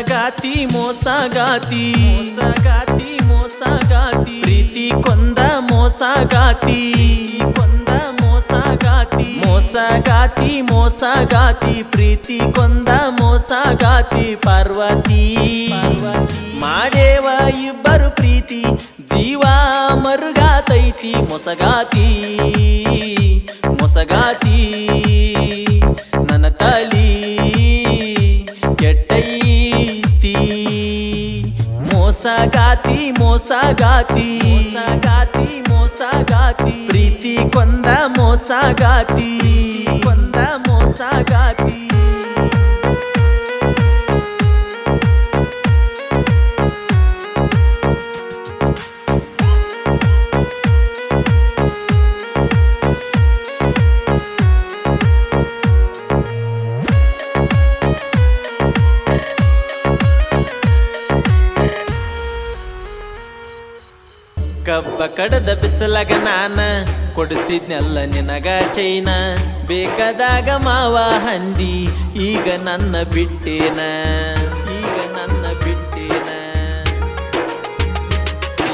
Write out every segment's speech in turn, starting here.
ಮೋಸಗಾತಿ ಮೋಸಗಾತಿ ಮೋಸಗಾತಿ ಮೋಸಗಾತಿ ಪ್ರೀತಿ ಕೊಂದ ಮೋಸಗಾತಿ ಕೊಂದ ಮೋಸಗಾತಿ ಮೋಸಗಾತಿ ಮೋಸಗಾತಿ ಪ್ರೀತಿ ಕೊಂದ ಮೋಸಗಾತಿ ಪಾರ್ವತಿ ಮಾಡೇವ ಇಬ್ಬರು ಪ್ರೀತಿ ಜೀವ ಮರುಗಾತೈತಿ ಮೋಸಗಾತಿ ಮೋಸಗಾತಿ ನನ್ನ ತಲಿ ಕೆಟ್ಟೈತಿ ಮೋಸಗಾತಿ ಮೋಸಗಾತಿ ಮೋಸಗಾತಿ ಮೋಸಗಾತಿ ಪ್ರೀತಿ ಕೊಂದ ಮೋಸಗಾತಿ ಕೊಂದ ಮೋಸಗಾತಿ ಕಬ್ಬ ಕಡದ ಬಿಸಲಾಗ ನಾನ ಕೊಡಿಸಿದ್ನೆಲ್ಲ ನಿನಗ ಚೈನ ಬೇಕಾದಾಗ ಮಾವ ಹಂದಿ ಈಗ ನನ್ನ ಬಿಟ್ಟೇನ ಈಗ ನನ್ನ ಬಿಟ್ಟೇನ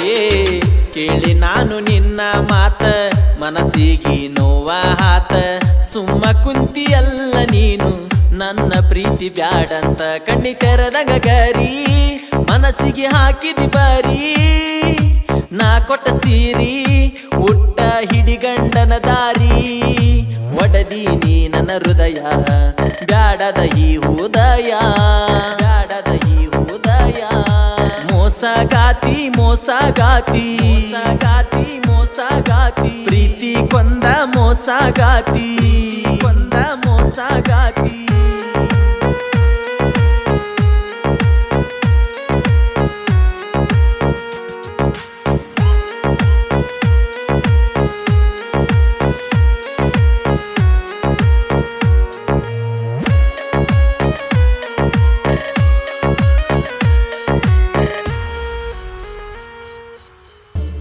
ಏ ಕೇಳಿ ನಾನು ನಿನ್ನ ಮಾತ ಮನಸ್ಸಿಗೆ ನೋವ ಹಾತ ಸುಮ್ಮ ಕುಂತಿಯಲ್ಲ ನೀನು ನನ್ನ ಪ್ರೀತಿ ಬ್ಯಾಡಂತ ಕಣ್ಣಿ ತೆರೆದಾಗ ಗರಿ ಮನಸ್ಸಿಗೆ ಹಾಕಿದಿ ಬಾರಿ ನಾ ಕೊಟ್ಟ ಸೀರಿ ಉಟ್ಟ ಹಿಡಿಗಂಡನ ದಾರಿ ಒಡದೀನಿ ನನ್ನ ಹೃದಯ ಬ್ಯಾಡದ ಈ ಹೃದಯ ಬ್ಯಾಡದ ಈ ಹೃದಯ ಮೋಸಗಾತಿ ಮೋಸಗಾತಿ ಮೋಸಗಾತಿ ಮೋಸಗಾತಿ ಪ್ರೀತಿ ಕೊಂದ ಮೋಸಗಾತಿ ಕೊಂದ ಮೋಸಗಾತಿ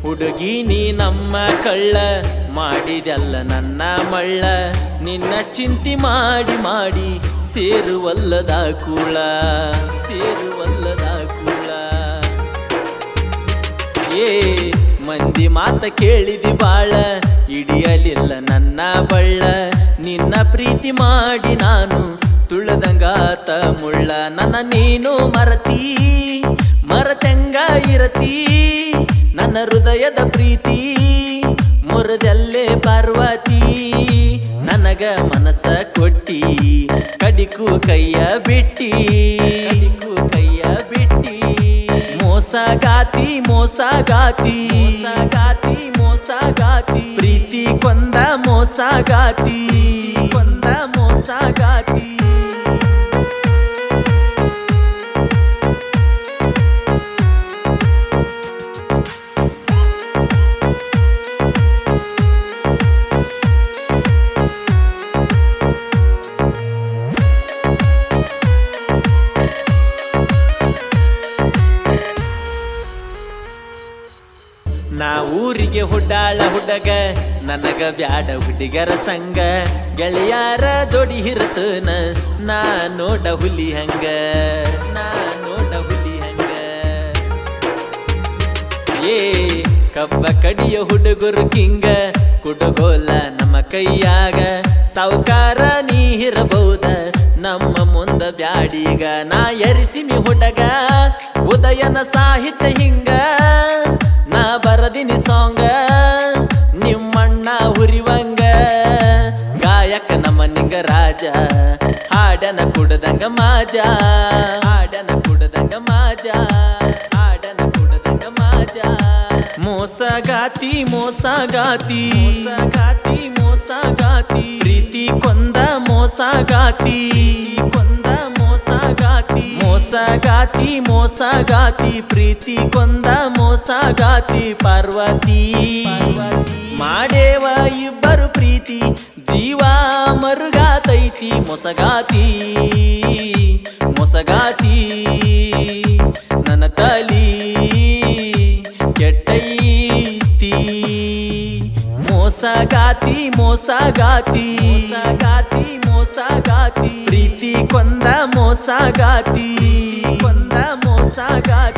ಹುಡುಗಿ ನೀ ನಮ್ಮ ಕಳ್ಳ ಮಾಡಿದೆಲ್ಲ ನನ್ನ ಮಳ್ಳ ನಿನ್ನ ಚಿಂತೆ ಮಾಡಿ ಮಾಡಿ ಸೇರುವಲ್ಲದ ಕೂಳ ಸೇರುವಲ್ಲದ ಕೂಳ ಏ ಮಂದಿ ಮಾತ ಕೇಳಿದಿ ಬಾಳ ಹಿಡಿಯಲಿಲ್ಲ ನನ್ನ ಬಳ್ಳ ನಿನ್ನ ಪ್ರೀತಿ ಮಾಡಿ ನಾನು ತುಳದಂಗಾತ ಮುಳ್ಳ ನನ್ನ ನೀನು ಮರತಿ ಮರತೆಂಗ ಇರತಿ ನನ್ನ ಹೃದಯದ ಪ್ರೀತಿ ಮುರದಲ್ಲೇ ಪಾರ್ವತಿ ನನಗ ಮನಸ್ಸ ಕೊಟ್ಟಿ ಕಡಿಕು ಕೈಯ ಬಿಟ್ಟಿ ಕಡಿಕು ಕೈಯ ಬಿಟ್ಟಿ ಮೋಸಗಾತಿ ಮೋಸಗಾತಿ ಮೋಸಗಾತಿ ಮೋಸಗಾತಿ ಪ್ರೀತಿ ಕೊಂದ ಮೋಸಗಾತಿ ಕೊಂದ ಮೋಸಗಾತಿ ನಾ ಊರಿಗೆ ಹುಡ್ಡಾಳ ಹುಡುಗ ನನಗ ಬ್ಯಾಡ ಹುಡುಗರ ಸಂಗ ಗೆಳೆಯಾರ ಜೋಡಿ ಹಿರತನ ನಾ ನೋಡ ಹುಲಿ ಹಂಗ ನಾ ನೋಡ ಹುಲಿ ಹಂಗ ಏ ಕಬ್ಬ ಕಡಿಯ ಹುಡುಗರು ಕಿಂಗ ಕುಡುಗೋಲ ನಮ್ಮ ಕೈಯಾಗ ಸಾವುಕಾರ ನೀ ಇರಬಹುದ ನಮ್ಮ ಮುಂದ ಬ್ಯಾಡೀಗ ನಾ ಎರಿಸಿಮಿ ಹುಡುಗ ಉದಯನ ಸಾಹಿತ್ಯ ಹಿಂಗ ನಾ ಬರದಿನಿ ಸಾಂಗ ನಿಮ್ಮಣ್ಣ ಹುರಿವಂಗ ಗಾಯಕ ನಮ್ಮ ನಿಂಗ ರಾಜ ಹಾಡನ ಕುಡದಂಗ ಮಾಜ ಹಾಡನ ಕುಡದಂಗ ಮಾಜ ಹಾಡನ ಕುಡದಂಗ ಮಾಜ ಮೋಸಗಾತಿ ಮೋಸಗಾತಿ ಮೋಸಗಾತಿ ಮೋಸಗಾತಿ ಪ್ರೀತಿ ಕೊಂದ ಮೋಸಗಾತಿ ಕೊಂದ ಮೋಸಗಾತಿ ಮೋಸಗಾತಿ ಮೋಸಗಾತಿ ಪ್ರೀತಿ ಕೊಂದ ಮೋಸಗಾತಿ ಪಾರ್ವತಿ ಮಾಡೇವ ಇಬ್ಬರು ಪ್ರೀತಿ ಜೀವ ಮರುಗಾತೈತಿ ಮೋಸಗಾತಿ ಮೋಸಗಾತಿ ನನ್ನ ತಲಿ ಕೆಟ್ಟೈತಿ ಮೋಸಗಾತಿ ಮೋಸಗಾತಿ ಮೋಸಗಾತಿ ಮೋಸಗಾತಿ ಪ್ರೀತಿ ಕೊಂದ ಮೋಸಗಾತಿ ಕೊಂದ ಮನಸಾಗ